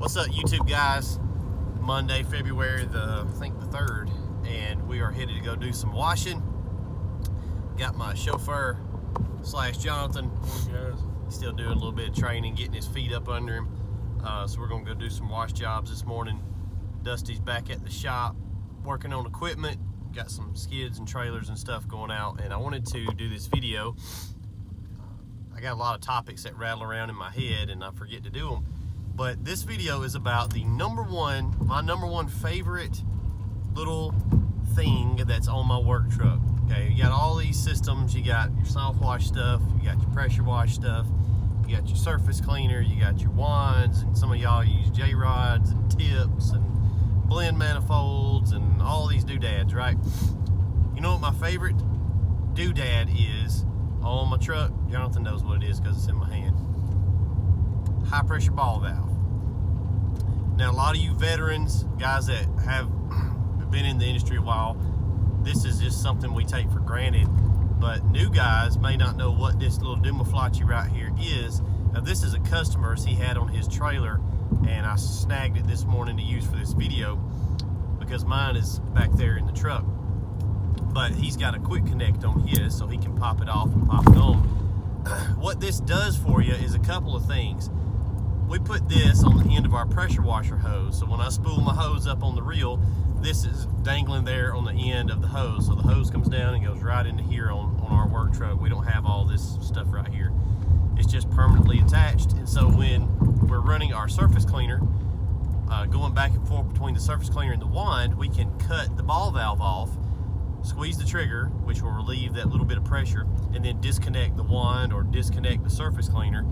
What's up, YouTube guys? Monday, February I think the 3rd, and we are headed to go do some washing. Got my chauffeur / Jonathan. He's still doing a little bit of training, getting his feet up under him. So we're gonna go do some wash jobs this morning. Dusty's back at the shop working on equipment. Got some skids and trailers and stuff going out, and I wanted to do this video. I got a lot of topics that rattle around in my head and I forget to do them. But this video is about my number one favorite little thing that's on my work truck. Okay, you got all these systems. You got your Softwash stuff, you got your pressure wash stuff, you got your surface cleaner, you got your wands, and some of y'all use J-rods and tips and blend manifolds and all these doodads, right? You know what my favorite doodad is on my truck? Jonathan knows what it is because it's in my hand. High pressure ball valve. Now, a lot of you veterans, guys that have been in the industry a while, this is just something we take for granted. But new guys may not know what this little Dumaflachi right here is. Now, this is a customer's he had on his trailer, and I snagged it this morning to use for this video because mine is back there in the truck. But he's got a quick connect on his, so he can pop it off and pop it on. What this does for you is a couple of things. We put this on the end of our pressure washer hose, so when I spool my hose up on the reel, this is dangling there on the end of the hose. So the hose comes down and goes right into here on our work truck. We don't have all this stuff right here. It's just permanently attached. And so when we're running our surface cleaner, going back and forth between the surface cleaner and the wand, we can cut the ball valve off, squeeze the trigger, which will relieve that little bit of pressure, and then disconnect the wand or disconnect the surface cleaner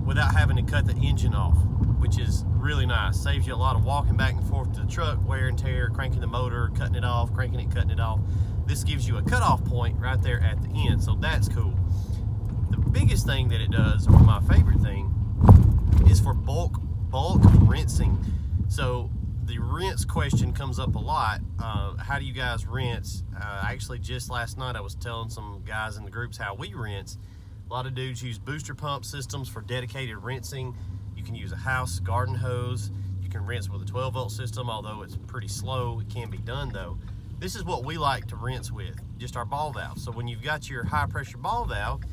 without having to cut the engine off, which is really nice. Saves you a lot of walking back and forth to the truck, wear and tear, cranking the motor, cutting it off, cranking it, cutting it off. This gives you a cutoff point right there at the end, so that's cool. The biggest thing that it does, or my favorite thing, is for bulk rinsing. So the rinse question comes up a lot. How do you guys rinse? Actually, just last night I was telling some guys in the groups how we rinse. A lot of dudes use booster pump systems for dedicated rinsing. You can use a house garden hose. You can rinse with a 12-volt system, although it's pretty slow. It can be done though. This is what we like to rinse with, just our ball valve. So when you've got your high pressure ball valve,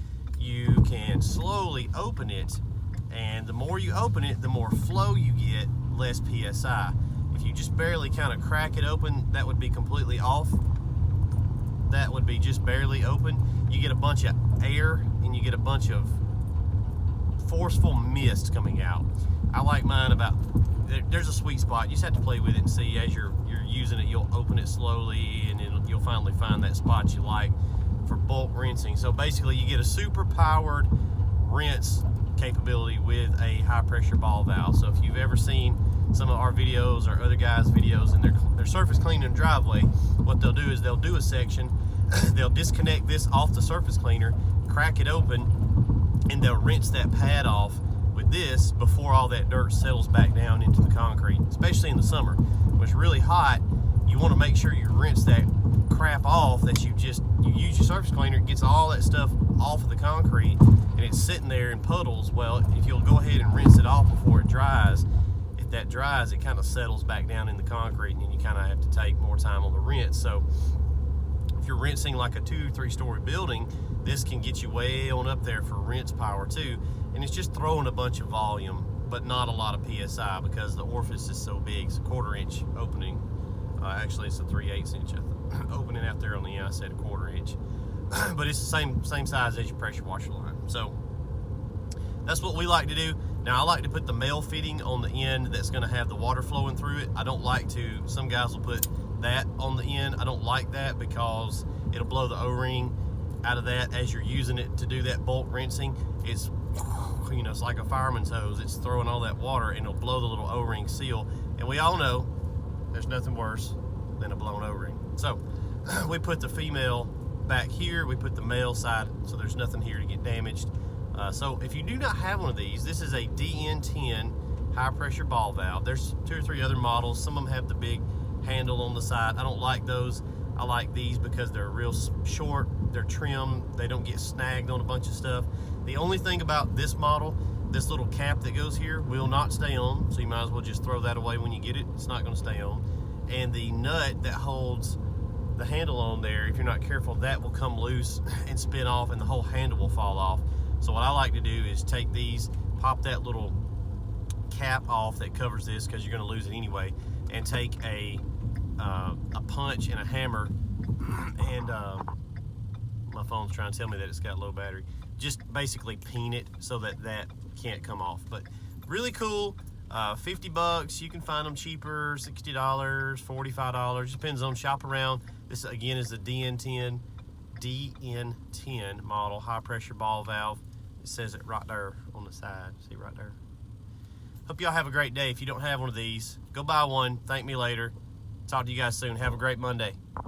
you can slowly open it, and the more you open it, the more flow you get, less PSI. If you just barely kind of crack it open, that would be completely off. That would be just barely open. You get a bunch of air and you get a bunch of forceful mist coming out. I like mine there's a sweet spot. You just have to play with it and see as you're using it. You'll open it slowly and you'll finally find that spot you like for bulk rinsing. So basically you get a super powered rinse capability with a high pressure ball valve. So if you've ever seen some of our videos or other guys' videos in their surface cleaning driveway, what they'll do is they'll do a section, they'll disconnect this off the surface cleaner, crack it open, and they'll rinse that pad off with this before all that dirt settles back down into the concrete, especially in the summer. When it's really hot, you want to make sure you rinse that crap off that you use your surface cleaner. It gets all that stuff off of the concrete and it's sitting there in puddles. Well, if you'll go ahead and rinse it off before it dries, if that dries, it kind of settles back down in the concrete, and then you kind of have to take more time on the rinse. So if you're rinsing like a 2-3 story building, this can get you way on up there for rinse power too. And it's just throwing a bunch of volume, but not a lot of PSI because the orifice is so big. It's a 1/4 inch opening. Actually, it's a 3/8 inch opening out there on the outside, a 1/4 inch. But it's the same size as your pressure washer line. So that's what we like to do. Now, I like to put the male fitting on the end that's going to have the water flowing through it. I don't like to, some guys will put that on the end. I don't like that because it'll blow the O-ring out of that as you're using it to do that bulk rinsing. It's like a fireman's hose. It's throwing all that water and it'll blow the little O-ring seal. And we all know there's nothing worse than a blown O-ring. So we put the female back here, we put the male side, so there's nothing here to get damaged. So if you do not have one of these, this is a DN10 high pressure ball valve. There's 2 or 3 other models. Some of them have the big handle on the side. I don't like those. I like these because they're real short, they're trim, they don't get snagged on a bunch of stuff. The only thing about this model this little cap that goes here will not stay on, so you might as well just throw that away when you get it. It's not going to stay on. And the nut that holds the handle on there, if you're not careful, that will come loose and spin off, and the whole handle will fall off. So what I like to do is take these, pop that little cap off that covers this, because you're going to lose it anyway, and take a punch and a hammer, and my phone's trying to tell me that it's got low battery. Just basically peen it so that that can't come off. But really cool. 50 bucks. You can find them cheaper, $60, $45. Depends on, shop around. This again is the DN10 model, high pressure ball valve. It says it right there on the side. See right there. Hope y'all have a great day. If you don't have one of these, go buy one. Thank me later. Talk to you guys soon. Have a great Monday.